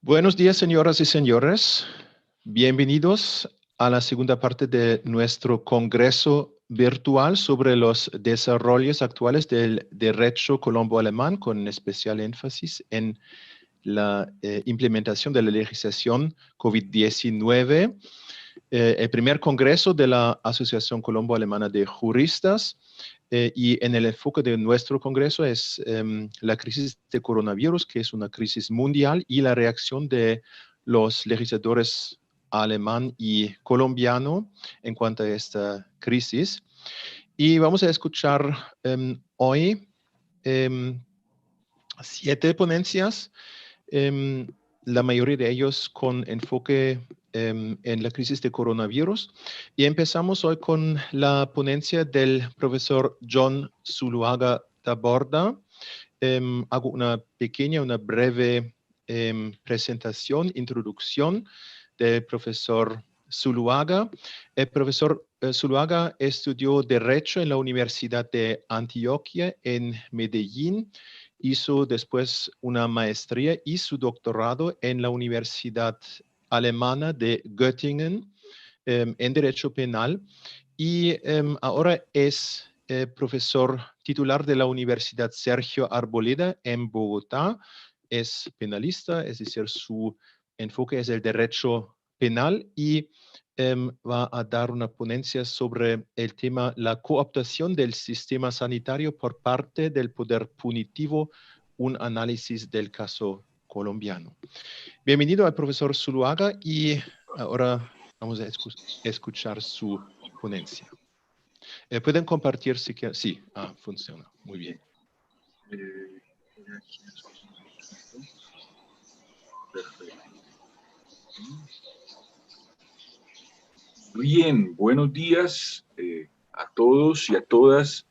Buenos días, señoras y señores. Bienvenidos a la segunda parte de nuestro congreso virtual sobre los desarrollos actuales del derecho colombo-alemán, con especial énfasis en la implementación de la legislación COVID-19. El primer congreso de la Asociación Colombo-Alemana de Juristas. Y en el enfoque de nuestro congreso es la crisis de coronavirus, que es una crisis mundial, y la reacción de los legisladores alemán y colombiano en cuanto a esta crisis. Y vamos a escuchar hoy 7 ponencias, la mayoría de ellos con enfoque en la crisis de coronavirus. Y empezamos hoy con la ponencia del profesor John Zuluaga Taborda. Hago una breve presentación, introducción del profesor Zuluaga. El profesor Zuluaga estudió Derecho en la Universidad de Antioquia en Medellín. Hizo después una maestría y su doctorado en la Universidad Alemana de Göttingen en Derecho Penal, y ahora es profesor titular de la Universidad Sergio Arboleda en Bogotá. Es penalista, es decir, su enfoque es el derecho penal, y va a dar una ponencia sobre el tema la cooptación del sistema sanitario por parte del poder punitivo, un análisis del caso colombiano. Bienvenido al profesor Zuluaga, y ahora vamos a escuchar su ponencia. ¿Pueden compartir si quieren? Sí, funciona. Muy bien. Bien, buenos días a todos y a todas.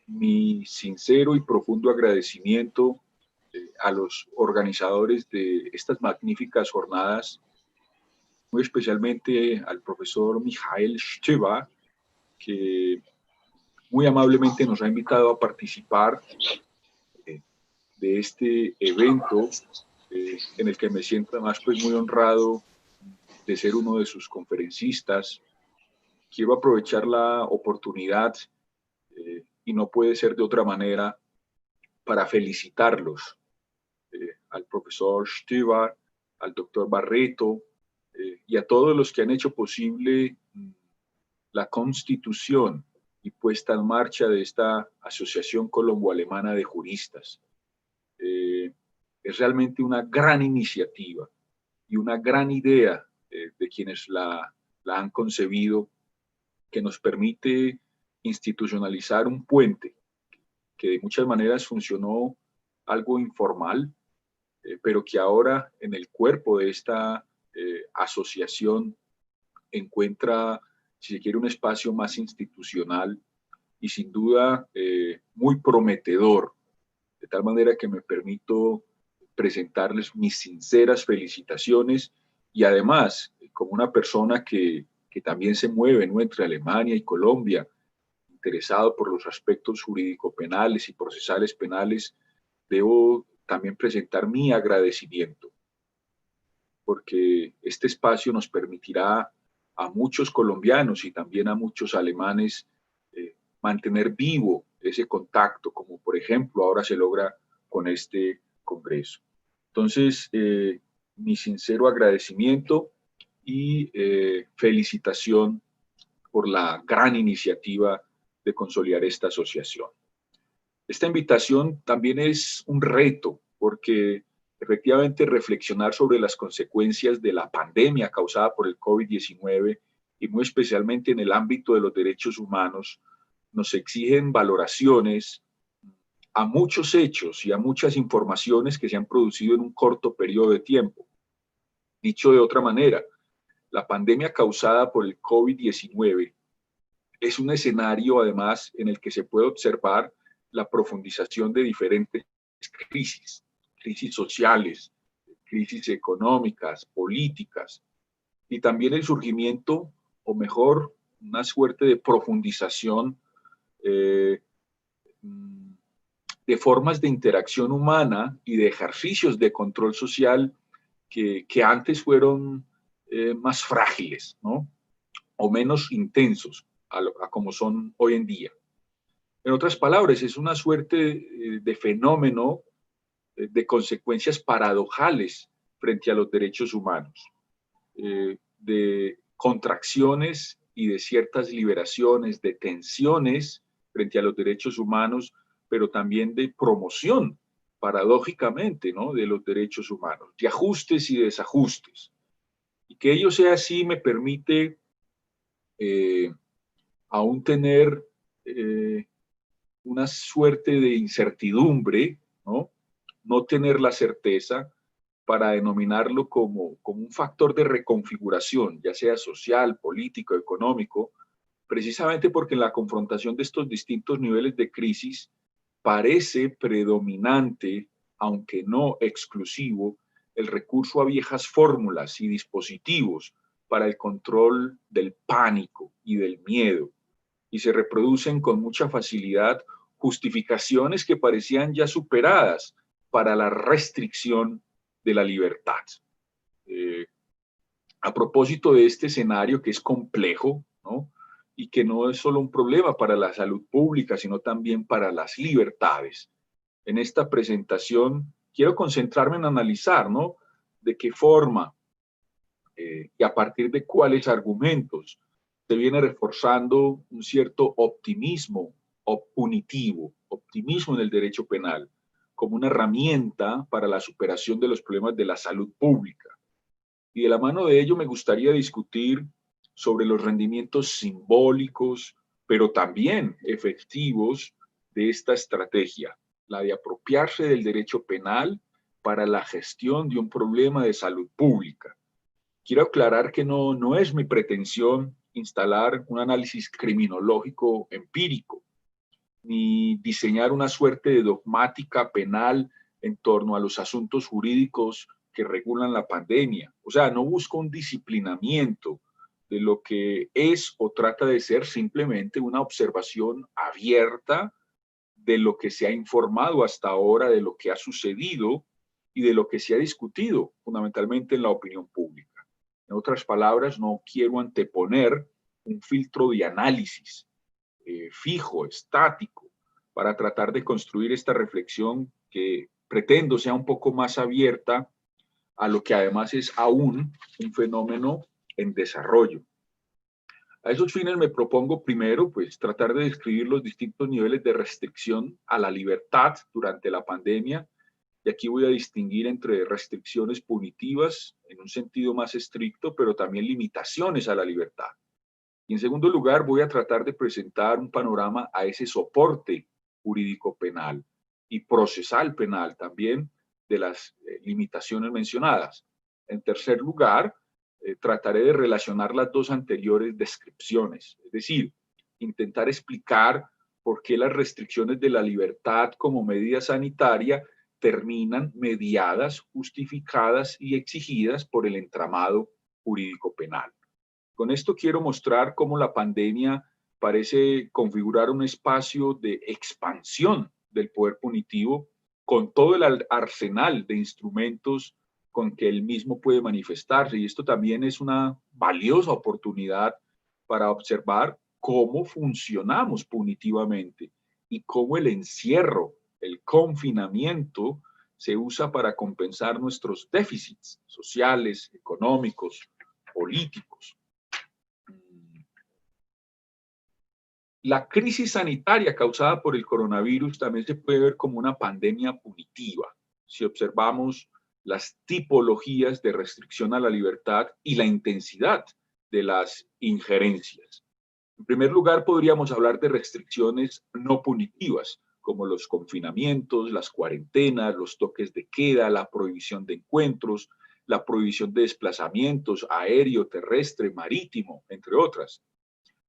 Mi sincero y profundo agradecimiento a los organizadores de estas magníficas jornadas, muy especialmente al profesor Michael Steva, que muy amablemente nos ha invitado a participar de este evento en el que me siento además pues muy honrado de ser uno de sus conferencistas. Quiero aprovechar la oportunidad y no puede ser de otra manera para felicitarlos, al profesor Stivar, al doctor Barreto y a todos los que han hecho posible la constitución y puesta en marcha de esta Asociación Colombo-Alemana de Juristas. Es realmente una gran iniciativa y una gran idea de quienes la han concebido, que nos permite institucionalizar un puente que de muchas maneras funcionó algo informal, pero que ahora en el cuerpo de esta asociación encuentra, si se quiere, un espacio más institucional y sin duda muy prometedor, de tal manera que me permito presentarles mis sinceras felicitaciones y además, como una persona que también se mueve, ¿no?, entre Alemania y Colombia, interesado por los aspectos jurídico-penales y procesales penales, debo también presentar mi agradecimiento, porque este espacio nos permitirá a muchos colombianos y también a muchos alemanes mantener vivo ese contacto, como por ejemplo ahora se logra con este congreso. Entonces, mi sincero agradecimiento y felicitación por la gran iniciativa de consolidar esta asociación. Esta invitación también es un reto, porque efectivamente reflexionar sobre las consecuencias de la pandemia causada por el COVID-19 y muy especialmente en el ámbito de los derechos humanos nos exigen valoraciones a muchos hechos y a muchas informaciones que se han producido en un corto periodo de tiempo. Dicho de otra manera, la pandemia causada por el COVID-19 es un escenario, además, en el que se puede observar la profundización de diferentes crisis sociales, crisis económicas, políticas, y también el surgimiento, o mejor, una suerte de profundización de formas de interacción humana y de ejercicios de control social que antes fueron más frágiles, ¿no? O menos intensos a como son hoy en día. En otras palabras, es una suerte de fenómeno de consecuencias paradojales frente a los derechos humanos, de contracciones y de ciertas liberaciones, de tensiones frente a los derechos humanos, pero también de promoción, paradójicamente, ¿no?, de los derechos humanos, de ajustes y desajustes. Y que ello sea así me permite aún tener una suerte de incertidumbre, ¿no? No tener la certeza para denominarlo como un factor de reconfiguración, ya sea social, político, económico, precisamente porque en la confrontación de estos distintos niveles de crisis parece predominante, aunque no exclusivo, el recurso a viejas fórmulas y dispositivos para el control del pánico y del miedo, y se reproducen con mucha facilidad justificaciones que parecían ya superadas para la restricción de la libertad. A propósito de este escenario que es complejo, ¿no?, y que no es solo un problema para la salud pública, sino también para las libertades. En esta presentación quiero concentrarme en analizar, ¿no?, de qué forma y a partir de cuáles argumentos se viene reforzando un cierto optimismo punitivo, optimismo en el derecho penal, como una herramienta para la superación de los problemas de la salud pública. Y de la mano de ello me gustaría discutir sobre los rendimientos simbólicos, pero también efectivos de esta estrategia, la de apropiarse del derecho penal para la gestión de un problema de salud pública. Quiero aclarar que no es mi pretensión instalar un análisis criminológico empírico, ni diseñar una suerte de dogmática penal en torno a los asuntos jurídicos que regulan la pandemia. O sea, no busco un disciplinamiento de lo que es o trata de ser simplemente una observación abierta de lo que se ha informado hasta ahora, de lo que ha sucedido y de lo que se ha discutido fundamentalmente en la opinión pública. En otras palabras, no quiero anteponer un filtro de análisis fijo, estático, para tratar de construir esta reflexión que pretendo sea un poco más abierta a lo que además es aún un fenómeno en desarrollo. A esos fines me propongo primero, pues, tratar de describir los distintos niveles de restricción a la libertad durante la pandemia. Y aquí voy a distinguir entre restricciones punitivas en un sentido más estricto, pero también limitaciones a la libertad. Y en segundo lugar, voy a tratar de presentar un panorama a ese soporte jurídico penal y procesal penal también de las limitaciones mencionadas. En tercer lugar, trataré de relacionar las dos anteriores descripciones, es decir, intentar explicar por qué las restricciones de la libertad como medida sanitaria terminan mediadas, justificadas y exigidas por el entramado jurídico penal. Con esto quiero mostrar cómo la pandemia parece configurar un espacio de expansión del poder punitivo con todo el arsenal de instrumentos con que el mismo puede manifestarse. Y esto también es una valiosa oportunidad para observar cómo funcionamos punitivamente y cómo el encierro, el confinamiento, se usa para compensar nuestros déficits sociales, económicos, políticos. La crisis sanitaria causada por el coronavirus también se puede ver como una pandemia punitiva, si observamos las tipologías de restricción a la libertad y la intensidad de las injerencias. En primer lugar, podríamos hablar de restricciones no punitivas, como los confinamientos, las cuarentenas, los toques de queda, la prohibición de encuentros, la prohibición de desplazamientos aéreo, terrestre, marítimo, entre otras.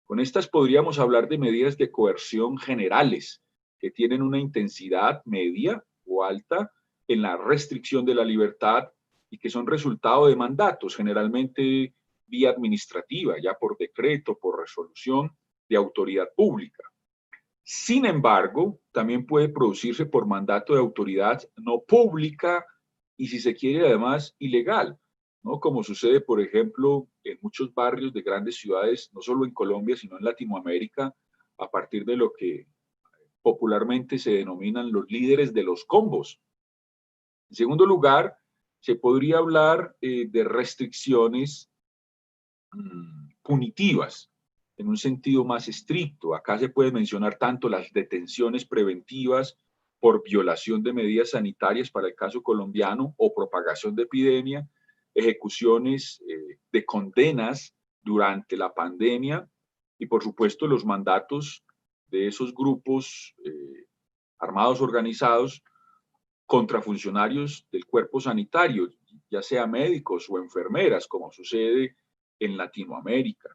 Con estas podríamos hablar de medidas de coerción generales que tienen una intensidad media o alta en la restricción de la libertad y que son resultado de mandatos, generalmente vía administrativa, ya por decreto, por resolución de autoridad pública. Sin embargo, también puede producirse por mandato de autoridad no pública y si se quiere además ilegal, ¿no? Como sucede, por ejemplo, en muchos barrios de grandes ciudades, no solo en Colombia, sino en Latinoamérica, a partir de lo que popularmente se denominan los líderes de los combos. En segundo lugar, se podría hablar de restricciones punitivas en un sentido más estricto. Acá se puede mencionar tanto las detenciones preventivas por violación de medidas sanitarias para el caso colombiano o propagación de epidemia, ejecuciones de condenas durante la pandemia y por supuesto los mandatos de esos grupos armados organizados contra funcionarios del cuerpo sanitario, ya sea médicos o enfermeras, como sucede en Latinoamérica.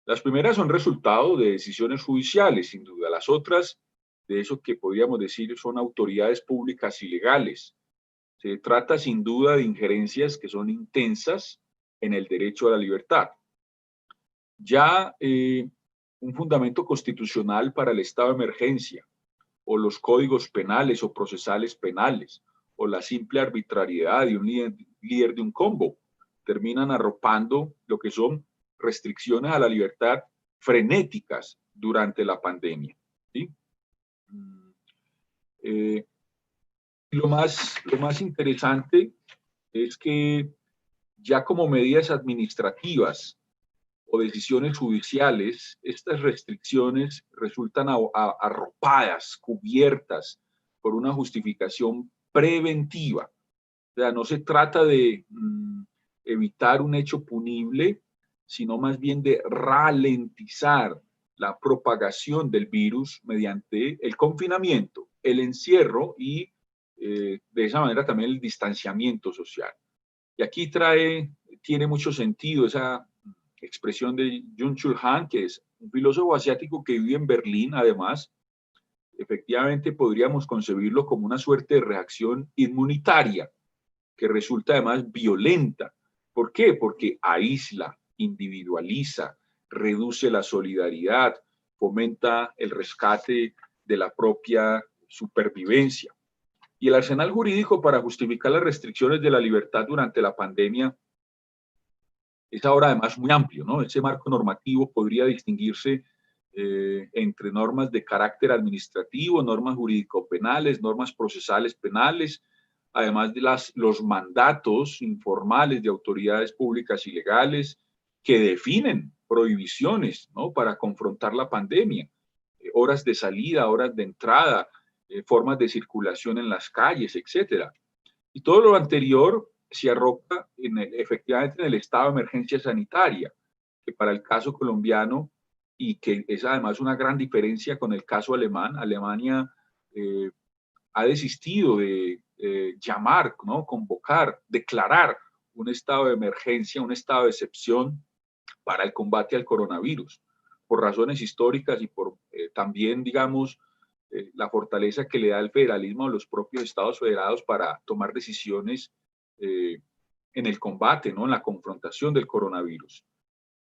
Las primeras son resultado de decisiones judiciales, sin duda. Las otras, de eso que podríamos decir, son autoridades públicas ilegales. Se trata sin duda de injerencias que son intensas en el derecho a la libertad. Ya un fundamento constitucional para el estado de emergencia, o los códigos penales o procesales penales, o la simple arbitrariedad de un líder de un combo, terminan arropando lo que son restricciones a la libertad frenéticas durante la pandemia. ¿Sí? Lo más interesante es que ya como medidas administrativas o decisiones judiciales, estas restricciones resultan arropadas, cubiertas por una justificación preventiva. O sea, no se trata de evitar un hecho punible, sino más bien de ralentizar la propagación del virus mediante el confinamiento, el encierro y de esa manera también el distanciamiento social. Y aquí tiene mucho sentido esa expresión de Byung-Chul Han, que es un filósofo asiático que vive en Berlín, además. Efectivamente, podríamos concebirlo como una suerte de reacción inmunitaria, que resulta además violenta. ¿Por qué? Porque aísla, individualiza, reduce la solidaridad, fomenta el rescate de la propia supervivencia. Y el arsenal jurídico para justificar las restricciones de la libertad durante la pandemia es ahora además muy amplio, ¿no? Ese marco normativo podría distinguirse entre normas de carácter administrativo, normas jurídico-penales, normas procesales penales, además de los mandatos informales de autoridades públicas y legales que definen prohibiciones, ¿no? Para confrontar la pandemia, horas de salida, horas de entrada, formas de circulación en las calles, etcétera. Y todo lo anterior se arropa efectivamente en el estado de emergencia sanitaria, que para el caso colombiano, y que es además una gran diferencia con el caso alemán, Alemania ha desistido de llamar, ¿no? Convocar, declarar un estado de emergencia, un estado de excepción para el combate al coronavirus, por razones históricas y por también, digamos, la fortaleza que le da el federalismo a los propios estados federados para tomar decisiones en el combate, ¿no? En la confrontación del coronavirus.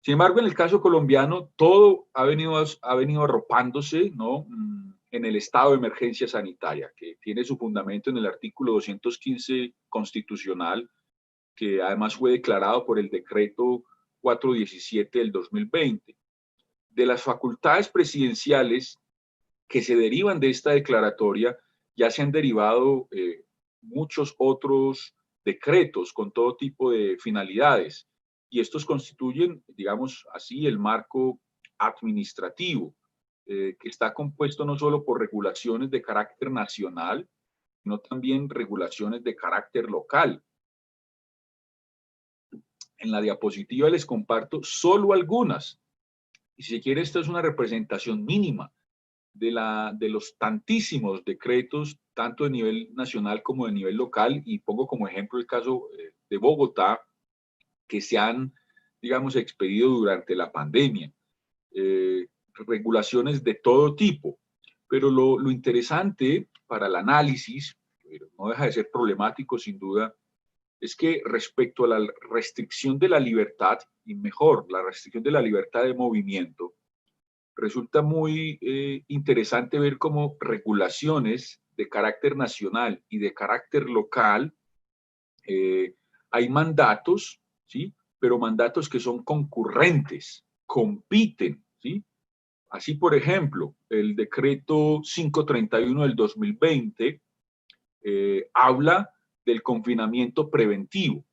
Sin embargo, en el caso colombiano, todo ha venido arropándose, ¿no? En el estado de emergencia sanitaria, que tiene su fundamento en el artículo 215 constitucional, que además fue declarado por el decreto 417 del 2020. De las facultades presidenciales que se derivan de esta declaratoria, ya se han derivado muchos otros decretos con todo tipo de finalidades, y estos constituyen, digamos así, el marco administrativo, que está compuesto no solo por regulaciones de carácter nacional, sino también regulaciones de carácter local. En la diapositiva les comparto solo algunas, y si quiere esta es una representación mínima de los tantísimos decretos, tanto de nivel nacional como de nivel local, y pongo como ejemplo el caso de Bogotá, que se han, digamos, expedido durante la pandemia. Regulaciones de todo tipo, pero lo interesante para el análisis, pero no deja de ser problemático sin duda, es que respecto a la restricción de la libertad, y mejor, la restricción de la libertad de movimiento, resulta muy interesante ver cómo regulaciones de carácter nacional y de carácter local Hay mandatos, ¿sí? Pero mandatos que son concurrentes, compiten, ¿sí? Así, por ejemplo, el decreto 531 del 2020 habla del confinamiento preventivo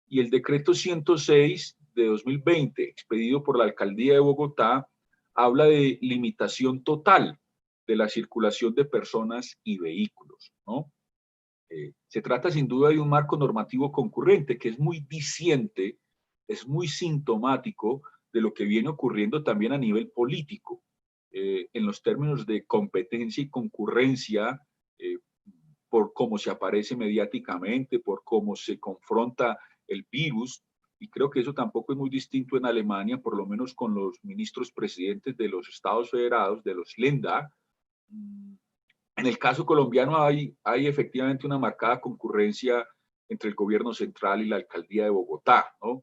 y el decreto 106 de 2020, expedido por la Alcaldía de Bogotá, habla de limitación total de la circulación de personas y vehículos, ¿no? Se trata sin duda de un marco normativo concurrente que es muy diciente, es muy sintomático de lo que viene ocurriendo también a nivel político, en los términos de competencia y concurrencia, eh, por cómo se aparece mediáticamente, por cómo se confronta el virus. Y creo que eso tampoco es muy distinto en Alemania, por lo menos con los ministros presidentes de los Estados Federados, de los Länder. En el caso colombiano hay efectivamente una marcada concurrencia entre el gobierno central y la alcaldía de Bogotá, ¿no?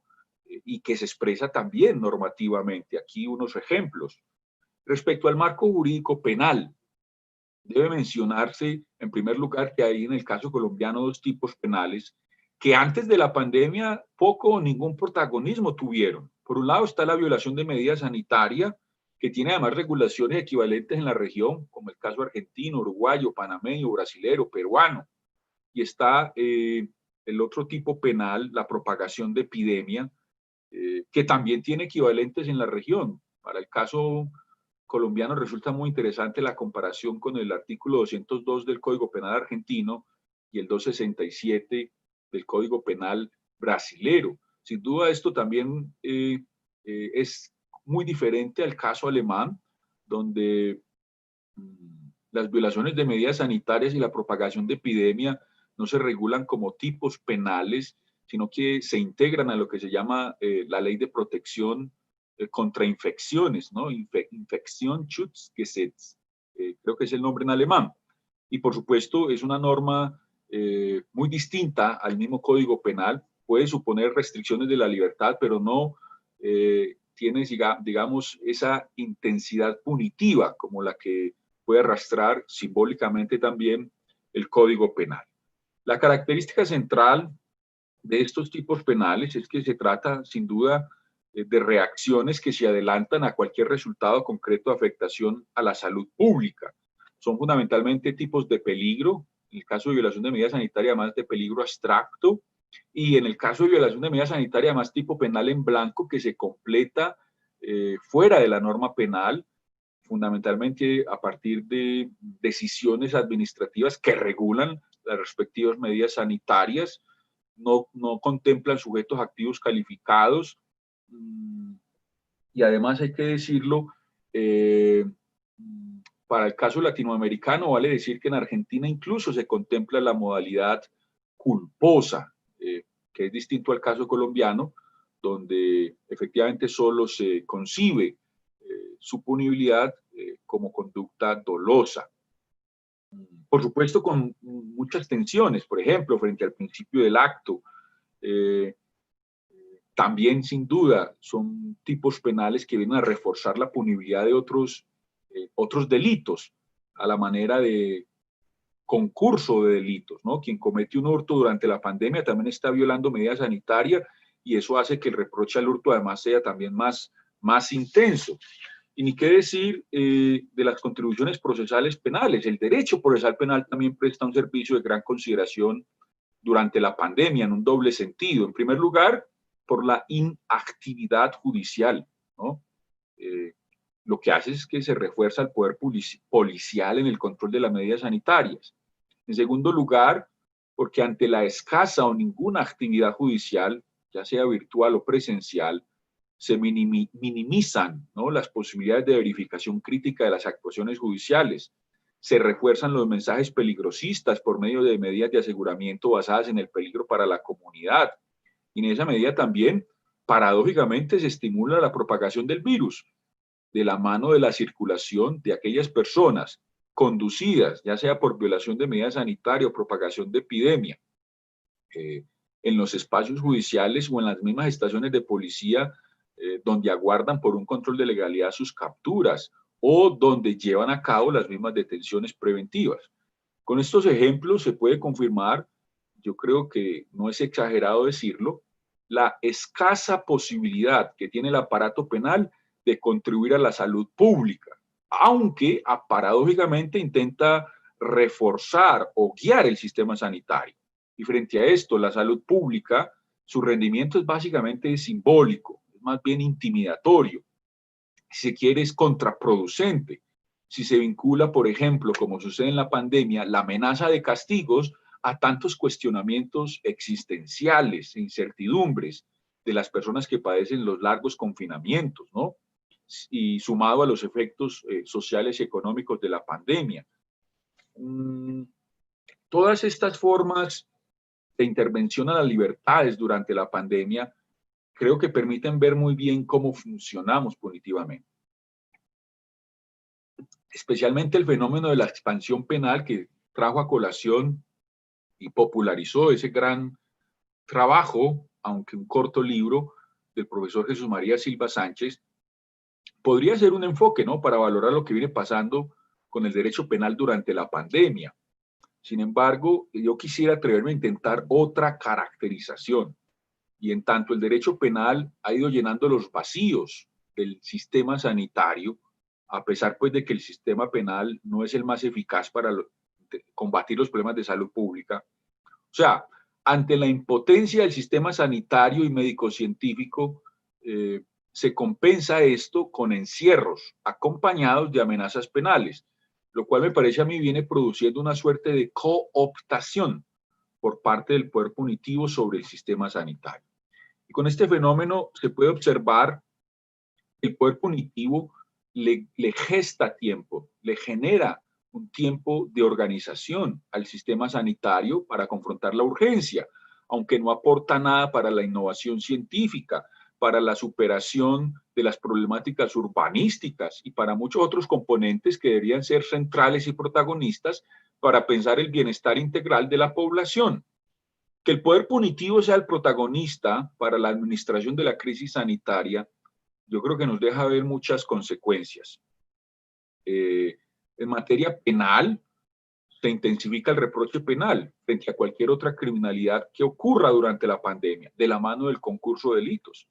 Y que se expresa también normativamente. Aquí unos ejemplos. Respecto al marco jurídico penal, debe mencionarse en primer lugar que hay en el caso colombiano dos tipos penales que antes de la pandemia poco o ningún protagonismo tuvieron. Por un lado está la violación de medidas sanitarias, que tiene además regulaciones equivalentes en la región, como el caso argentino, uruguayo, panameño, brasilero, peruano. Y está el otro tipo penal, la propagación de epidemia, que también tiene equivalentes en la región. Para el caso colombiano resulta muy interesante la comparación con el artículo 202 del Código Penal argentino y el 267 del Código Penal brasilero. Sin duda esto también es muy diferente al caso alemán, donde las violaciones de medidas sanitarias y la propagación de epidemia no se regulan como tipos penales, sino que se integran a lo que se llama la ley de protección contra infecciones, ¿no? Infektionsschutzgesetz, creo que es el nombre en alemán. Y por supuesto es una norma muy distinta al mismo Código Penal, puede suponer restricciones de la libertad, pero no tiene, digamos, esa intensidad punitiva como la que puede arrastrar simbólicamente también el Código Penal. La característica central de estos tipos penales es que se trata sin duda de reacciones que se adelantan a cualquier resultado concreto de afectación a la salud pública. Son fundamentalmente tipos de peligro, en el caso de violación de medidas sanitarias más de peligro abstracto, y en el caso de violación de medidas sanitarias más tipo penal en blanco que se completa fuera de la norma penal, fundamentalmente a partir de decisiones administrativas que regulan las respectivas medidas sanitarias, no contemplan sujetos activos calificados y además hay que decirlo, para el caso latinoamericano vale decir que en Argentina incluso se contempla la modalidad culposa, que es distinto al caso colombiano, donde efectivamente solo se concibe su punibilidad como conducta dolosa. Por supuesto, con muchas tensiones, por ejemplo, frente al principio del acto. También, sin duda, son tipos penales que vienen a reforzar la punibilidad de otros delitos, a la manera de concurso de delitos, ¿no? Quien comete un hurto durante la pandemia también está violando medidas sanitarias y eso hace que el reproche al hurto además sea también más intenso. Y ni qué decir de las contribuciones procesales penales. El derecho procesal penal también presta un servicio de gran consideración durante la pandemia en un doble sentido. En primer lugar, por la inactividad judicial, ¿no? Lo que hace es que se refuerza el poder policial en el control de las medidas sanitarias. En segundo lugar, porque ante la escasa o ninguna actividad judicial, ya sea virtual o presencial, se minimizan, ¿no?, las posibilidades de verificación crítica de las actuaciones judiciales. Se refuerzan los mensajes peligrosistas por medio de medidas de aseguramiento basadas en el peligro para la comunidad. Y en esa medida también, paradójicamente, se estimula la propagación del virus de la mano de la circulación de aquellas personas conducidas, ya sea por violación de medidas sanitarias o propagación de epidemia, en los espacios judiciales o en las mismas estaciones de policía donde aguardan por un control de legalidad sus capturas o donde llevan a cabo las mismas detenciones preventivas. Con estos ejemplos se puede confirmar yo creo que no es exagerado decirlo, la escasa posibilidad que tiene el aparato penal de contribuir a la salud pública, aunque paradójicamente intenta reforzar o guiar el sistema sanitario. Y frente a esto, la salud pública, su rendimiento es básicamente simbólico, es más bien intimidatorio. Si se quiere, es contraproducente. Si se vincula, por ejemplo, como sucede en la pandemia, la amenaza de castigos a tantos cuestionamientos existenciales e incertidumbres de las personas que padecen los largos confinamientos, ¿no? Y sumado a los efectos sociales y económicos de la pandemia. Todas estas formas de intervención a las libertades durante la pandemia creo que permiten ver muy bien cómo funcionamos punitivamente. Especialmente el fenómeno de la expansión penal que trajo a colación y popularizó ese gran trabajo, aunque un corto libro, del profesor Jesús María Silva Sánchez, podría ser un enfoque, ¿no?, para valorar lo que viene pasando con el derecho penal durante la pandemia. Sin embargo, yo quisiera atreverme a intentar otra caracterización. Y en tanto el derecho penal ha ido llenando los vacíos del sistema sanitario, a pesar pues de que el sistema penal no es el más eficaz para combatir los problemas de salud pública. O sea, ante la impotencia del sistema sanitario y médico-científico, se compensa esto con encierros acompañados de amenazas penales, lo cual me parece a mí viene produciendo una suerte de cooptación por parte del poder punitivo sobre el sistema sanitario. Y con este fenómeno se puede observar que el poder punitivo le gesta tiempo, le genera un tiempo de organización al sistema sanitario para confrontar la urgencia, aunque no aporta nada para la innovación científica, para la superación de las problemáticas urbanísticas y para muchos otros componentes que deberían ser centrales y protagonistas para pensar el bienestar integral de la población. Que el poder punitivo sea el protagonista para la administración de la crisis sanitaria, yo creo que nos deja ver muchas consecuencias. En materia penal, se intensifica el reproche penal frente a cualquier otra criminalidad que ocurra durante la pandemia, de la mano del concurso de delitos.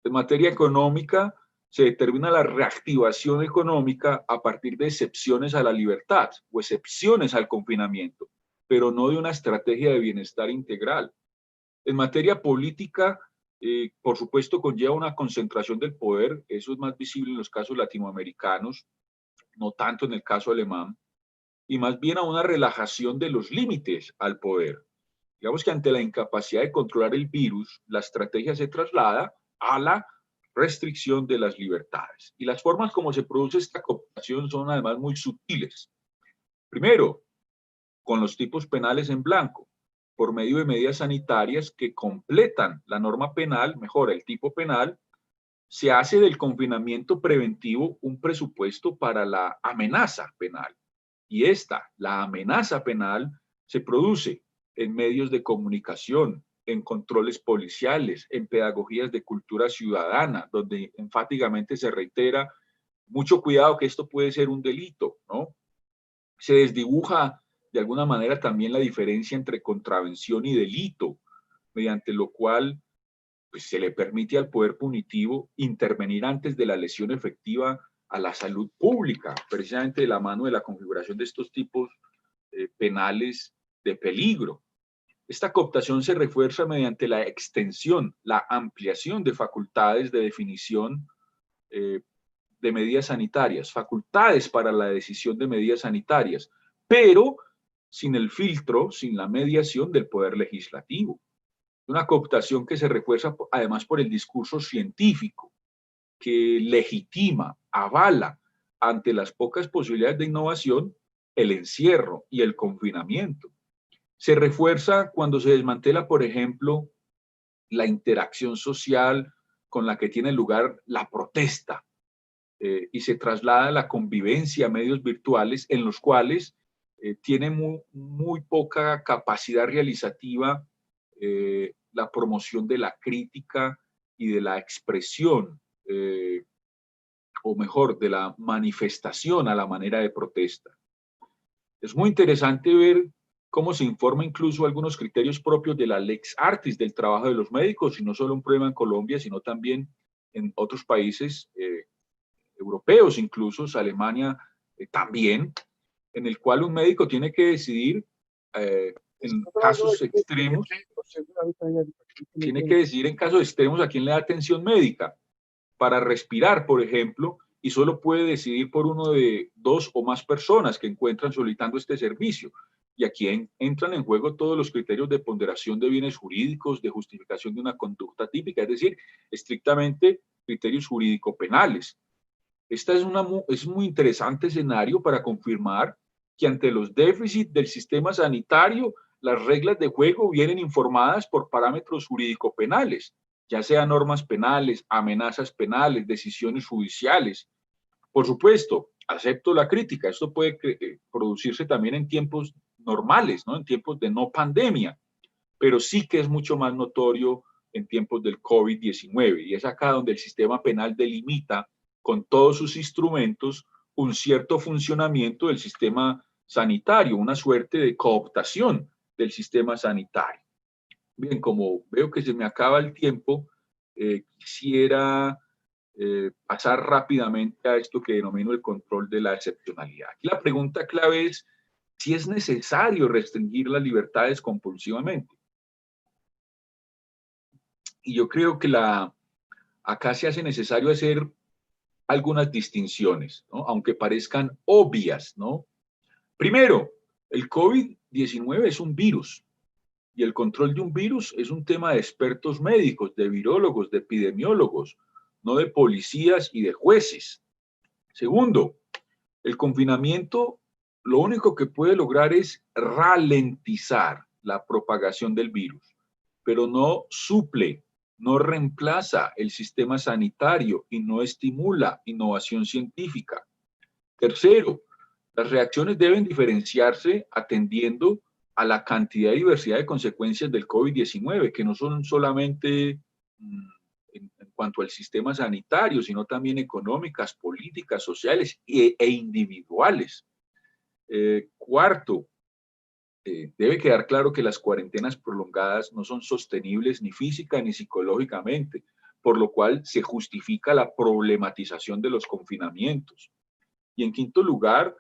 En materia económica, se determina la reactivación económica a partir de excepciones a la libertad o excepciones al confinamiento, pero no de una estrategia de bienestar integral. En materia política, por supuesto, conlleva una concentración del poder, eso es más visible en los casos latinoamericanos, no tanto en el caso alemán, y más bien a una relajación de los límites al poder. Digamos que ante la incapacidad de controlar el virus, la estrategia se traslada a la restricción de las libertades. Y las formas como se produce esta cooptación son además muy sutiles. Primero, con los tipos penales en blanco, por medio de medidas sanitarias que completan la norma penal, mejora el tipo penal, se hace del confinamiento preventivo un presupuesto para la amenaza penal. Y la amenaza penal, se produce en medios de comunicación, en controles policiales, en pedagogías de cultura ciudadana, donde enfáticamente se reitera mucho cuidado que esto puede ser un delito, ¿no? Se desdibuja de alguna manera también la diferencia entre contravención y delito, mediante lo cual pues, se le permite al poder punitivo intervenir antes de la lesión efectiva a la salud pública, precisamente de la mano de la configuración de estos tipos penales de peligro. Esta cooptación se refuerza mediante la extensión, la ampliación de facultades de definición de medidas sanitarias, facultades para la decisión de medidas sanitarias, pero sin el filtro, sin la mediación del poder legislativo. Una cooptación que se refuerza además por el discurso científico, que legitima, avala ante las pocas posibilidades de innovación el encierro y el confinamiento. Se refuerza cuando se desmantela, por ejemplo, la interacción social con la que tiene lugar la protesta y se traslada a la convivencia a medios virtuales en los cuales tiene muy poca capacidad realizativa la promoción de la crítica y de la expresión, o mejor, de la manifestación a la manera de protesta. Es muy interesante ver cómo se informa incluso algunos criterios propios de la lex artis del trabajo de los médicos, y no solo un problema en Colombia, sino también en otros países europeos, incluso Alemania también, en el cual un médico tiene que decidir en casos extremos, a quién le da atención médica para respirar, por ejemplo, y solo puede decidir por uno de 2 o más personas que encuentran solicitando este servicio. Y aquí entran en juego todos los criterios de ponderación de bienes jurídicos, de justificación de una conducta típica, es decir, estrictamente criterios jurídico-penales. Este es muy interesante escenario para confirmar que ante los déficits del sistema sanitario, las reglas de juego vienen informadas por parámetros jurídico-penales, ya sea normas penales, amenazas penales, decisiones judiciales. Por supuesto, acepto la crítica. Esto puede producirse también en tiempos normales, ¿no? En tiempos de no pandemia, pero sí que es mucho más notorio en tiempos del COVID-19. Y es acá donde el sistema penal delimita con todos sus instrumentos un cierto funcionamiento del sistema sanitario, una suerte de cooptación del sistema sanitario. Bien, como veo que se me acaba el tiempo, quisiera pasar rápidamente a esto que denomino el control de la excepcionalidad. Aquí la pregunta clave es si es necesario restringir las libertades compulsivamente. Y yo creo que acá se hace necesario hacer algunas distinciones, ¿no? Aunque parezcan obvias, ¿no? Primero, el COVID-19 es un virus, y el control de un virus es un tema de expertos médicos, de virólogos, de epidemiólogos, no de policías y de jueces. Segundo, el confinamiento lo único que puede lograr es ralentizar la propagación del virus, pero no suple, no reemplaza el sistema sanitario y no estimula innovación científica. Tercero, las reacciones deben diferenciarse atendiendo a la cantidad y diversidad de consecuencias del COVID-19, que no son solamente en cuanto al sistema sanitario, sino también económicas, políticas, sociales e individuales. Cuarto, debe quedar claro que las cuarentenas prolongadas no son sostenibles ni física ni psicológicamente, por lo cual se justifica la problematización de los confinamientos. Y en quinto lugar,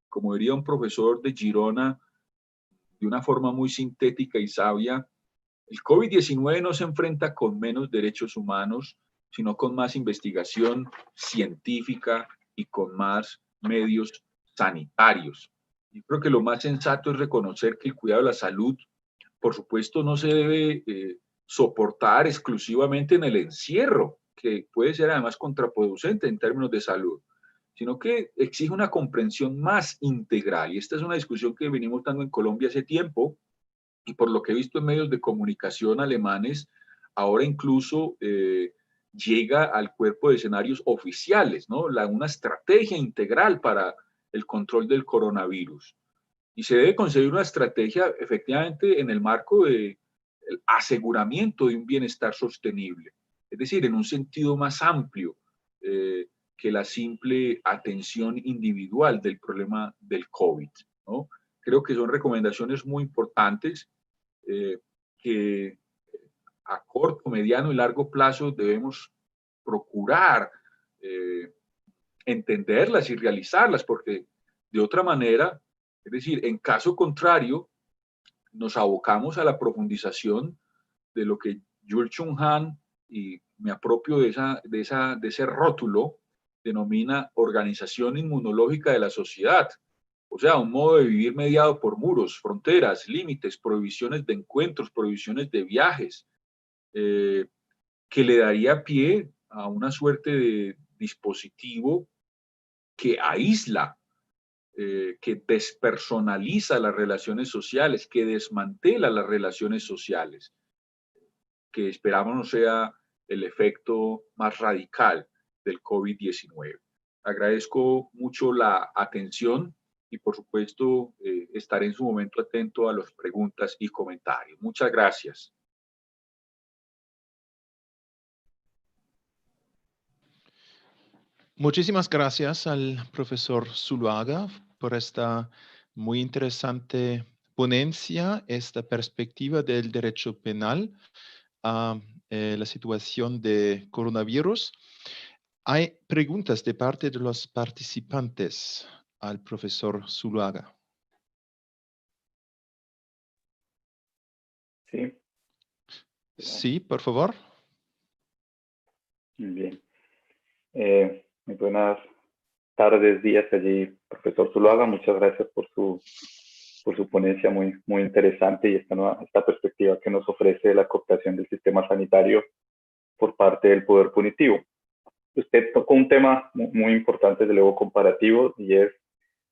como diría un profesor de Girona, de una forma muy sintética y sabia, el COVID-19 no se enfrenta con menos derechos humanos, sino con más investigación científica y con más medios sanitarios. Yo creo que lo más sensato es reconocer que el cuidado de la salud, por supuesto, no se debe soportar exclusivamente en el encierro, que puede ser además contraproducente en términos de salud, sino que exige una comprensión más integral. Y esta es una discusión que venimos dando en Colombia hace tiempo, y por lo que he visto en medios de comunicación alemanes, ahora incluso llega al cuerpo de escenarios oficiales, ¿no? Una estrategia integral para el control del coronavirus. Y se debe concebir una estrategia efectivamente en el marco del aseguramiento de un bienestar sostenible, es decir, en un sentido más amplio que la simple atención individual del problema del COVID, ¿no? Creo que son recomendaciones muy importantes que a corto, mediano y largo plazo debemos procurar entenderlas y realizarlas, porque de otra manera, es decir, en caso contrario, nos abocamos a la profundización de lo que Jules Chung Han, y me apropio de ese rótulo, denomina organización inmunológica de la sociedad. O sea, un modo de vivir mediado por muros, fronteras, límites, prohibiciones de encuentros, prohibiciones de viajes, que le daría pie a una suerte de dispositivo que aísla, que despersonaliza las relaciones sociales, que desmantela las relaciones sociales, que esperamos no sea el efecto más radical del COVID-19. Agradezco mucho la atención y por supuesto estaré en su momento atento a las preguntas y comentarios. Muchas gracias. Muchísimas gracias al profesor Zuluaga por esta muy interesante ponencia, esta perspectiva del derecho penal a la situación de coronavirus. Hay preguntas de parte de los participantes al profesor Zuluaga. Sí. Sí, por favor. Muy bien. Muy buenas tardes, días allí, profesor Zuluaga. Muchas gracias por su ponencia muy interesante y esta perspectiva que nos ofrece la cooptación del sistema sanitario por parte del poder punitivo. Usted tocó un tema muy importante del ego comparativo y es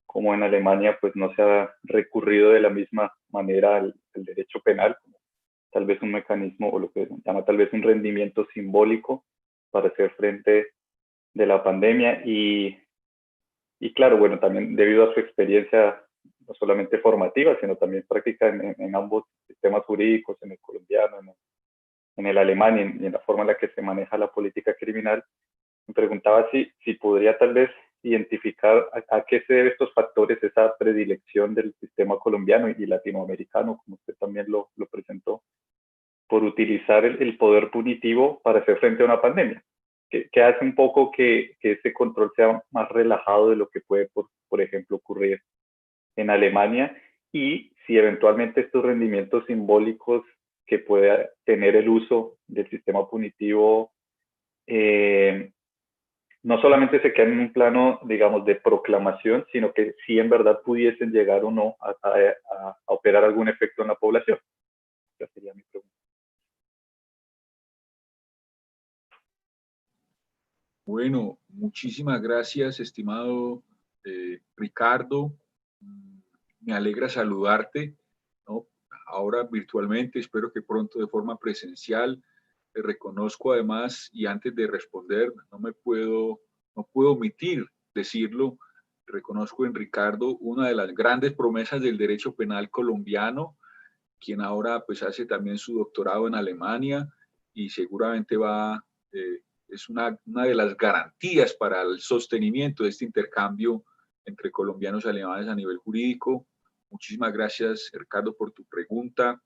cómo en Alemania pues no se ha recurrido de la misma manera al derecho penal, como tal vez un mecanismo o lo que se llama tal vez un rendimiento simbólico para hacer frente de la pandemia y claro, bueno, también debido a su experiencia no solamente formativa, sino también práctica en ambos sistemas jurídicos, en el colombiano, en el alemán y en la forma en la que se maneja la política criminal, me preguntaba si podría tal vez identificar a qué se deben estos factores, esa predilección del sistema colombiano y latinoamericano, como usted también lo presentó, por utilizar el poder punitivo para hacer frente a una pandemia, que hace un poco que ese control sea más relajado de lo que puede, por ejemplo, ocurrir en Alemania, y si eventualmente estos rendimientos simbólicos que pueda tener el uso del sistema punitivo no solamente se quedan en un plano, digamos, de proclamación, sino que si en verdad pudiesen llegar o no a operar algún efecto en la población. Esa sería mi pregunta. Bueno, muchísimas gracias, estimado Ricardo. Me alegra saludarte, ¿no? Ahora virtualmente, espero que pronto de forma presencial. Te reconozco además, y antes de responder, no puedo omitir decirlo, reconozco en Ricardo una de las grandes promesas del derecho penal colombiano, quien ahora pues hace también su doctorado en Alemania y seguramente es una de las garantías para el sostenimiento de este intercambio entre colombianos y alemanes a nivel jurídico. Muchísimas gracias, Ricardo, por tu pregunta.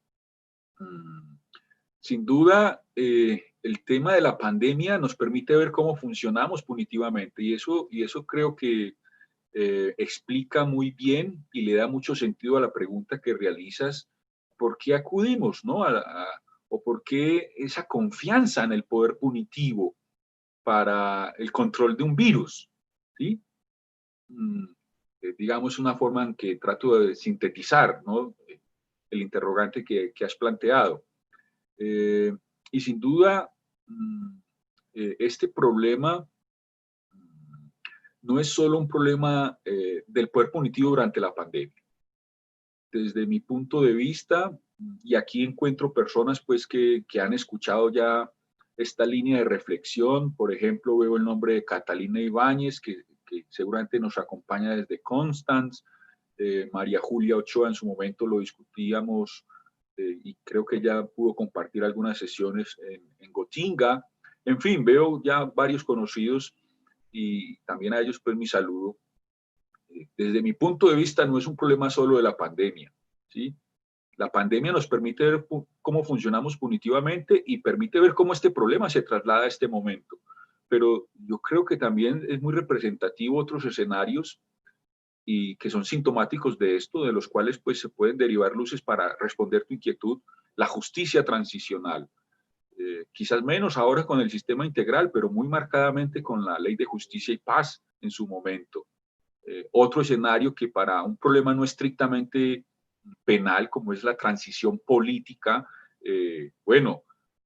Sin duda, el tema de la pandemia nos permite ver cómo funcionamos punitivamente y eso creo que explica muy bien y le da mucho sentido a la pregunta que realizas, ¿por qué acudimos, no? O por qué esa confianza en el poder punitivo para el control de un virus, ¿sí? Digamos una forma en que trato de sintetizar, ¿no? El interrogante que has planteado. Y sin duda, este problema no es solo un problema del poder punitivo durante la pandemia. Desde mi punto de vista, y aquí encuentro personas pues que han escuchado ya esta línea de reflexión, por ejemplo, veo el nombre de Catalina Ibáñez, que seguramente nos acompaña desde Constance, María Julia Ochoa, en su momento lo discutíamos y creo que ya pudo compartir algunas sesiones en Gotinga. En fin, veo ya varios conocidos y también a ellos pues mi saludo. Desde mi punto de vista no es un problema solo de la pandemia, ¿sí? La pandemia nos permite ver cómo funcionamos punitivamente y permite ver cómo este problema se traslada a este momento. Pero yo creo que también es muy representativo otros escenarios y que son sintomáticos de esto, de los cuales pues se pueden derivar luces para responder tu inquietud. La justicia transicional, quizás menos ahora con el sistema integral, pero muy marcadamente con la Ley de Justicia y Paz en su momento. Otro escenario que para un problema no estrictamente penal, como es la transición política, bueno,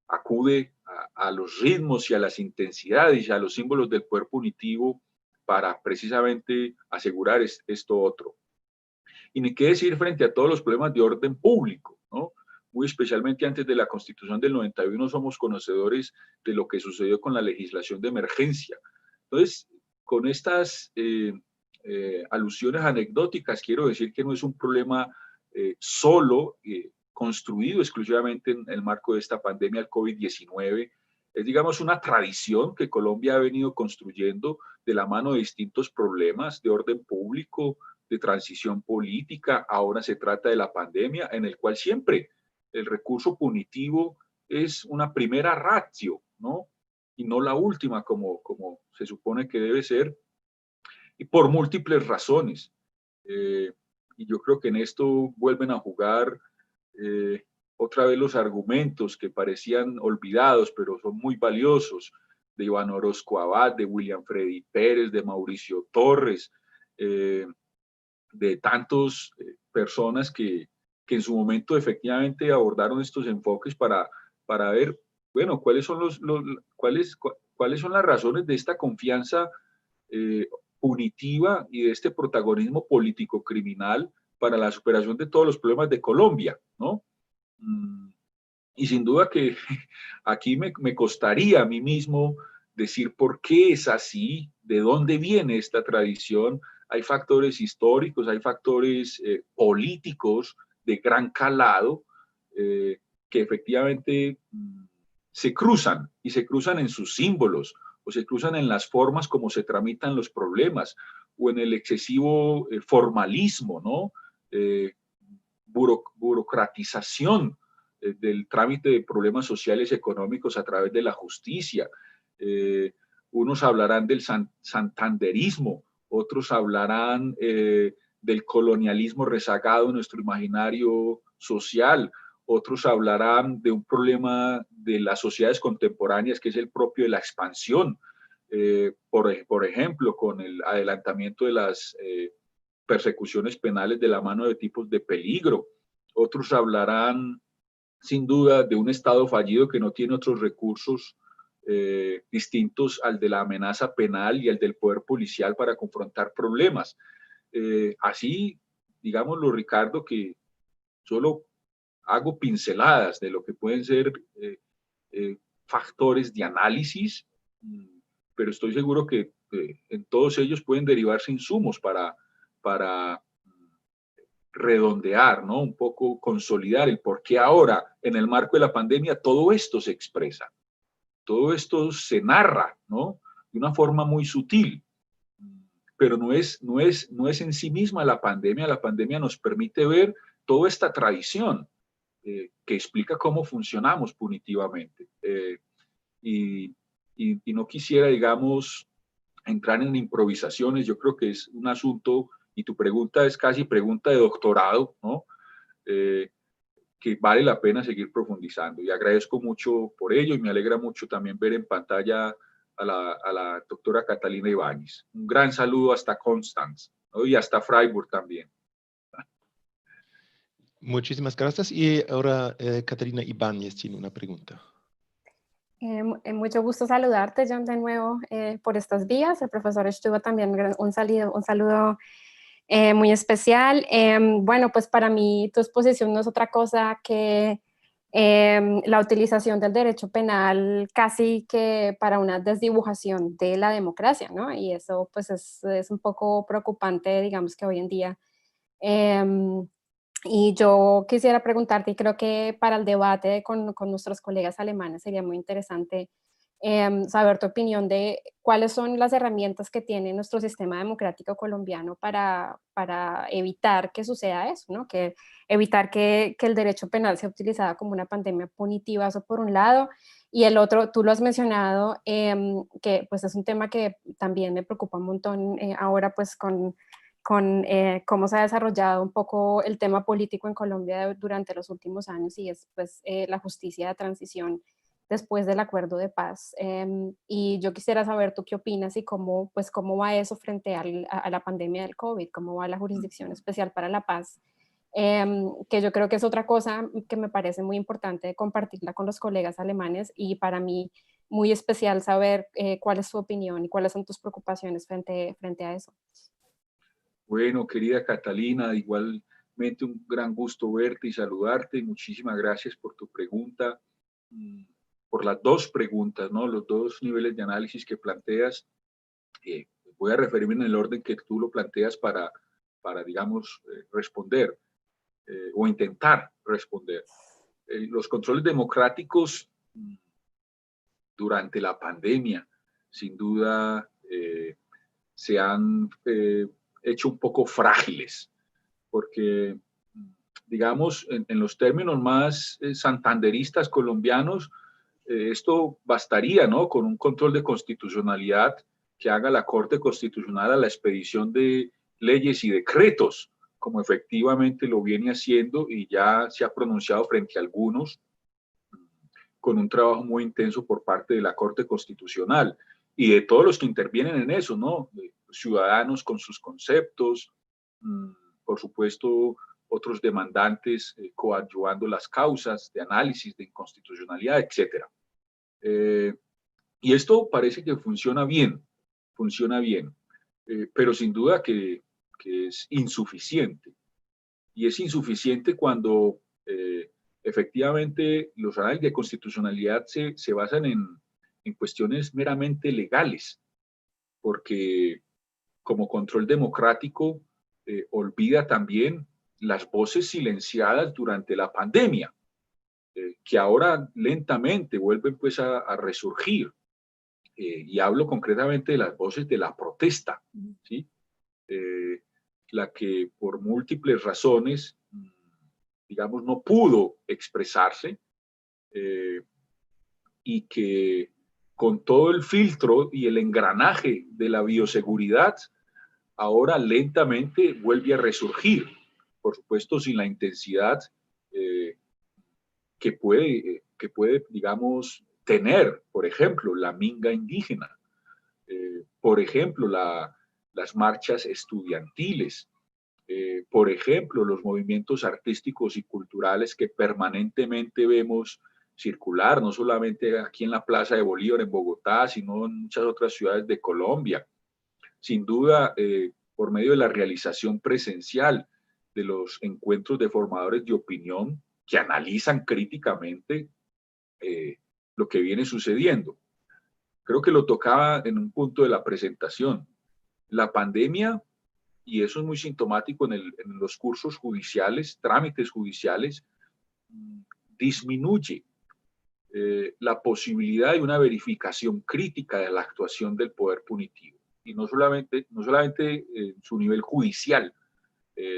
acude a los ritmos y a las intensidades y a los símbolos del poder punitivo para precisamente asegurar esto otro. Y ni qué decir frente a todos los problemas de orden público, ¿no? Muy especialmente antes de la Constitución del 91 somos conocedores de lo que sucedió con la legislación de emergencia. Entonces, con estas alusiones anecdóticas, quiero decir que no es un problema solo construido exclusivamente en el marco de esta pandemia del COVID-19. Es, digamos, una tradición que Colombia ha venido construyendo de la mano de distintos problemas de orden público, de transición política, ahora se trata de la pandemia, en el cual siempre el recurso punitivo es una primera ratio, ¿no? Y no la última, como se supone que debe ser, y por múltiples razones. Y yo creo que en esto vuelven a jugar otra vez los argumentos que parecían olvidados, pero son muy valiosos, de Iván Orozco Abad, de William Freddy Pérez, de Mauricio Torres, de tantas personas que en su momento efectivamente abordaron estos enfoques para ver, bueno, cuáles son cuáles son las razones de esta confianza punitiva y de este protagonismo político-criminal para la superación de todos los problemas de Colombia, ¿no? Y sin duda que aquí me costaría a mí mismo decir por qué es así, de dónde viene esta tradición. Hay factores históricos, hay factores políticos de gran calado que efectivamente se cruzan, y se cruzan en sus símbolos, o se cruzan en las formas como se tramitan los problemas, o en el excesivo formalismo, ¿no? Burocratización del trámite de problemas sociales y económicos a través de la justicia. Unos hablarán del santanderismo, otros hablarán del colonialismo rezagado en nuestro imaginario social, otros hablarán de un problema de las sociedades contemporáneas que es el propio de la expansión, por ejemplo, con el adelantamiento de las persecuciones penales de la mano de tipos de peligro. Otros hablarán sin duda de un Estado fallido que no tiene otros recursos distintos al de la amenaza penal y al del poder policial para confrontar problemas. Así, digámoslo, Ricardo, que solo hago pinceladas de lo que pueden ser factores de análisis, pero estoy seguro que en todos ellos pueden derivarse insumos para redondear, ¿no? Un poco consolidar el por qué ahora, en el marco de la pandemia, todo esto se expresa, todo esto se narra, ¿no? De una forma muy sutil, pero no es en sí misma la pandemia nos permite ver toda esta tradición que explica cómo funcionamos punitivamente. Y no quisiera, digamos, entrar en improvisaciones. Yo creo que es un asunto, y tu pregunta es casi pregunta de doctorado, ¿no? Que vale la pena seguir profundizando. Y agradezco mucho por ello, y me alegra mucho también ver en pantalla a la doctora Catalina Ibáñez. Un gran saludo hasta Constanz, ¿no? Y hasta Freiburg también. Muchísimas gracias. Y ahora Catalina Ibáñez tiene una pregunta. Mucho gusto saludarte, John, de nuevo por estos días. El profesor estuvo también, un saludo muy especial. Bueno, pues para mí tu exposición no es otra cosa que la utilización del derecho penal casi que para una desdibujación de la democracia, ¿no? Y eso pues es un poco preocupante, digamos que hoy en día. Y yo quisiera preguntarte, y creo que para el debate con nuestros colegas alemanes sería muy interesante saber tu opinión de cuáles son las herramientas que tiene nuestro sistema democrático colombiano para evitar que suceda eso, ¿no? Que evitar que el derecho penal sea utilizado como una pandemia punitiva, eso por un lado. Y el otro, tú lo has mencionado, que pues es un tema que también me preocupa un montón ahora pues con cómo se ha desarrollado un poco el tema político en Colombia durante los últimos años, y es pues, la justicia de transición después del acuerdo de paz. Y yo quisiera saber tú qué opinas y cómo va eso frente a la pandemia del COVID, cómo va la Jurisdicción Especial para la Paz, que yo creo que es otra cosa que me parece muy importante compartirla con los colegas alemanes, y para mí muy especial saber cuál es tu opinión y cuáles son tus preocupaciones frente a eso. Bueno, querida Catalina, igualmente un gran gusto verte y saludarte. Muchísimas gracias por tu pregunta, por las dos preguntas, ¿no? Los dos niveles de análisis que planteas. Voy a referirme en el orden que tú lo planteas para digamos, responder o intentar responder. Los controles democráticos durante la pandemia, sin duda, se han hecho un poco frágiles, porque, digamos, en los términos más santanderistas colombianos, esto bastaría, ¿no? Con un control de constitucionalidad que haga la Corte Constitucional a la expedición de leyes y decretos, como efectivamente lo viene haciendo y ya se ha pronunciado frente a algunos, con un trabajo muy intenso por parte de la Corte Constitucional y de todos los que intervienen en eso, ¿no? Ciudadanos con sus conceptos, por supuesto, otros demandantes coadyuvando las causas de análisis de inconstitucionalidad, etc. Y esto parece que funciona bien, pero sin duda que es insuficiente. Y es insuficiente cuando efectivamente los análisis de constitucionalidad se basan en cuestiones meramente legales, porque como control democrático olvida también las voces silenciadas durante la pandemia, que ahora lentamente vuelven pues a resurgir. Y hablo concretamente de las voces de la protesta, ¿sí? La que por múltiples razones, digamos, no pudo expresarse y que con todo el filtro y el engranaje de la bioseguridad, ahora lentamente vuelve a resurgir, por supuesto sin la intensidad que puede, digamos, tener, por ejemplo, la minga indígena, por ejemplo, las marchas estudiantiles, por ejemplo, los movimientos artísticos y culturales que permanentemente vemos circular, no solamente aquí en la Plaza de Bolívar en Bogotá, sino en muchas otras ciudades de Colombia. Sin duda, por medio de la realización presencial de los encuentros de formadores de opinión que analizan críticamente lo que viene sucediendo. Creo que lo tocaba en un punto de la presentación. La pandemia, y eso es muy sintomático en los cursos judiciales, trámites judiciales, disminuye la posibilidad de una verificación crítica de la actuación del poder punitivo. Y no solamente en su nivel judicial,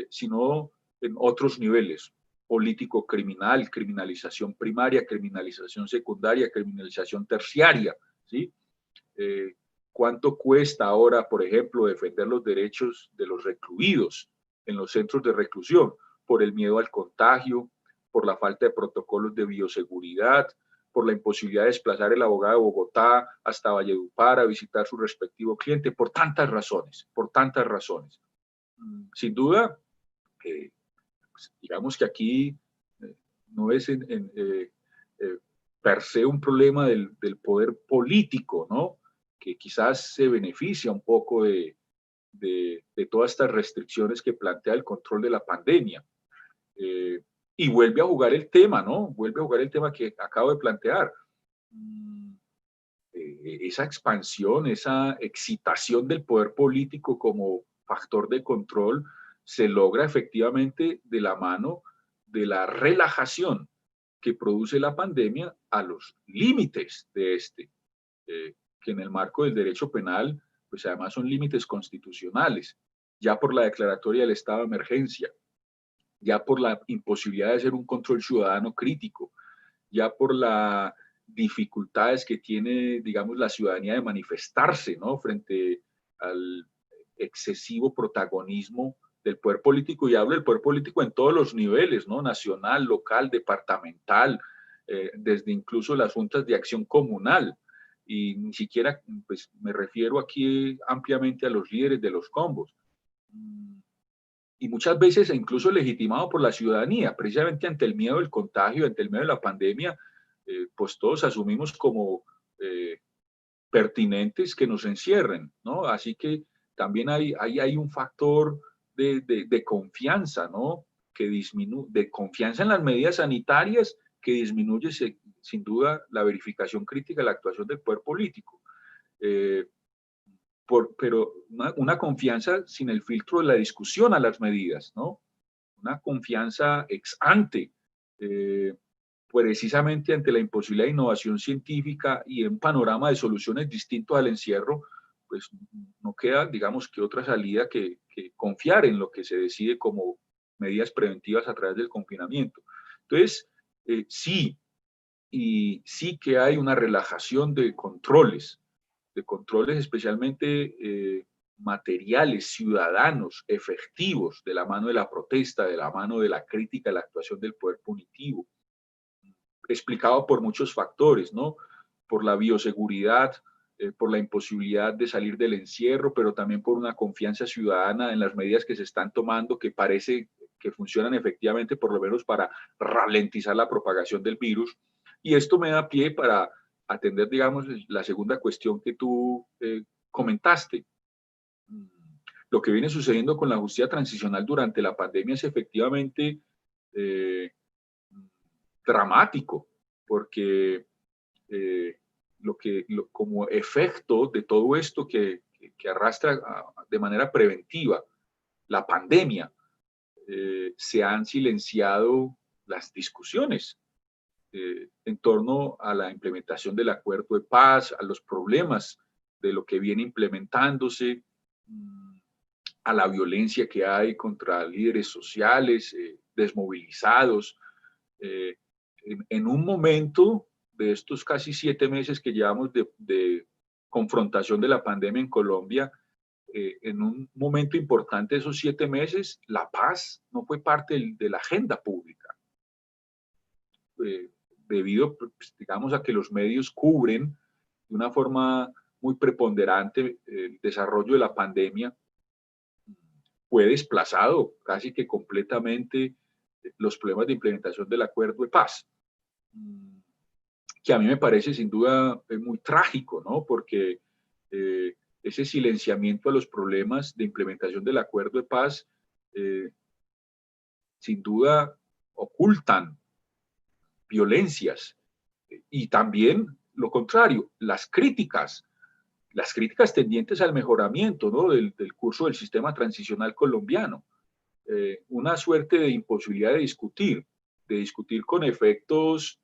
sino en otros niveles: político-criminal, criminalización primaria, criminalización secundaria, criminalización terciaria, ¿sí? ¿Cuánto cuesta ahora, por ejemplo, defender los derechos de los recluidos en los centros de reclusión? Por el miedo al contagio, por la falta de protocolos de bioseguridad, por la imposibilidad de desplazar el abogado de Bogotá hasta Valledupar a visitar su respectivo cliente, por tantas razones, por tantas razones. Sin duda, digamos que aquí no es per se un problema del poder político, ¿no? Que quizás se beneficia un poco de todas estas restricciones que plantea el control de la pandemia. Y vuelve a jugar el tema, ¿no? Vuelve a jugar el tema que acabo de plantear. Esa expansión, esa excitación del poder político como factor de control se logra efectivamente de la mano de la relajación que produce la pandemia a los límites de este, que en el marco del derecho penal, pues además son límites constitucionales, ya por la declaratoria del estado de emergencia, ya por la imposibilidad de hacer un control ciudadano crítico, ya por las dificultades que tiene, digamos, la ciudadanía de manifestarse, ¿no? Frente al excesivo protagonismo del poder político, y hablo del poder político en todos los niveles, ¿no? Nacional, local, departamental, desde incluso las juntas de acción comunal, y ni siquiera, pues, me refiero aquí ampliamente a los líderes de los combos. Y muchas veces incluso legitimado por la ciudadanía, precisamente ante el miedo del contagio, ante el miedo de la pandemia, pues todos asumimos como pertinentes que nos encierren, ¿no? Así que también hay un factor de confianza, ¿no? De confianza en las medidas sanitarias que disminuye sin duda la verificación crítica de la actuación del poder político. Pero una confianza sin el filtro de la discusión a las medidas, ¿no? Una confianza ex ante, precisamente ante la imposibilidad de innovación científica y en panorama de soluciones distintos al encierro, pues no queda, digamos, que otra salida que que confiar en lo que se decide como medidas preventivas a través del confinamiento. Entonces, sí, y sí que hay una relajación de controles especialmente materiales, ciudadanos, efectivos, de la mano de la protesta, de la mano de la crítica a la actuación del poder punitivo, explicado por muchos factores, ¿no? Por la bioseguridad, por la imposibilidad de salir del encierro, pero también por una confianza ciudadana en las medidas que se están tomando que parece que funcionan efectivamente, por lo menos para ralentizar la propagación del virus. Y esto me da pie para atender, digamos, la segunda cuestión que tú comentaste. Lo que viene sucediendo con la justicia transicional durante la pandemia es efectivamente dramático, porque como efecto de todo esto que arrastra de manera preventiva la pandemia, se han silenciado las discusiones en torno a la implementación del acuerdo de paz, a los problemas de lo que viene implementándose, a la violencia que hay contra líderes sociales, desmovilizados. En un momento de estos casi 7 meses que llevamos de confrontación de la pandemia en Colombia, en un momento importante de esos 7 meses, la paz no fue parte de la agenda pública. Debido, pues, digamos, a que los medios cubren de una forma muy preponderante el desarrollo de la pandemia, fue desplazado casi que completamente los problemas de implementación del acuerdo de paz, que a mí me parece sin duda muy trágico, ¿no? Porque ese silenciamiento a los problemas de implementación del acuerdo de paz sin duda ocultan violencias y también lo contrario, las críticas tendientes al mejoramiento, ¿no? del curso del sistema transicional colombiano. Una suerte de imposibilidad de discutir con efectos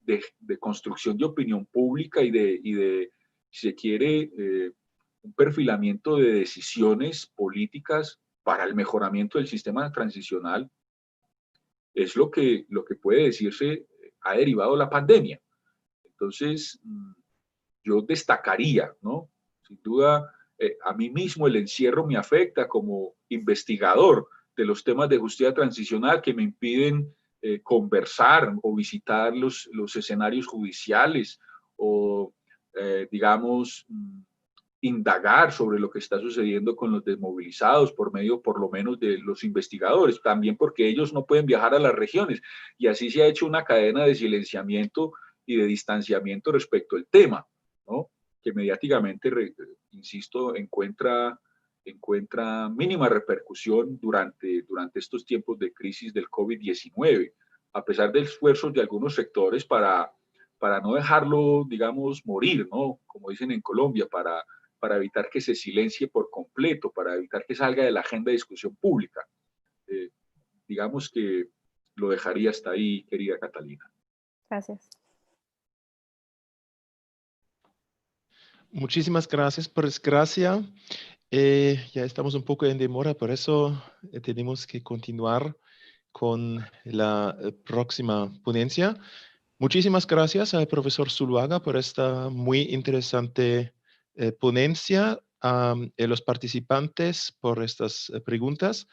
de construcción de opinión pública y de si se quiere, un perfilamiento de decisiones políticas para el mejoramiento del sistema transicional, es lo que puede decirse ha derivado la pandemia. Entonces, yo destacaría, ¿no? Sin duda, a mí mismo el encierro me afecta como investigador de los temas de justicia transicional que me impiden conversar o visitar los escenarios judiciales o, digamos, indagar sobre lo que está sucediendo con los desmovilizados por medio, por lo menos, de los investigadores, también porque ellos no pueden viajar a las regiones y así se ha hecho una cadena de silenciamiento y de distanciamiento respecto al tema, ¿no? Que mediáticamente, insisto, encuentra mínima repercusión durante estos tiempos de crisis del COVID-19, a pesar de esfuerzos de algunos sectores para no dejarlo, digamos, morir, ¿no? Como dicen en Colombia, para evitar que se silencie por completo, para evitar que salga de la agenda de discusión pública. Digamos que lo dejaría hasta ahí, querida Catalina. Gracias. Muchísimas gracias. Por desgracia, ya estamos un poco en demora, por eso tenemos que continuar con la próxima ponencia. Muchísimas gracias al profesor Zuluaga por esta muy interesante ponencia, a los participantes por estas preguntas.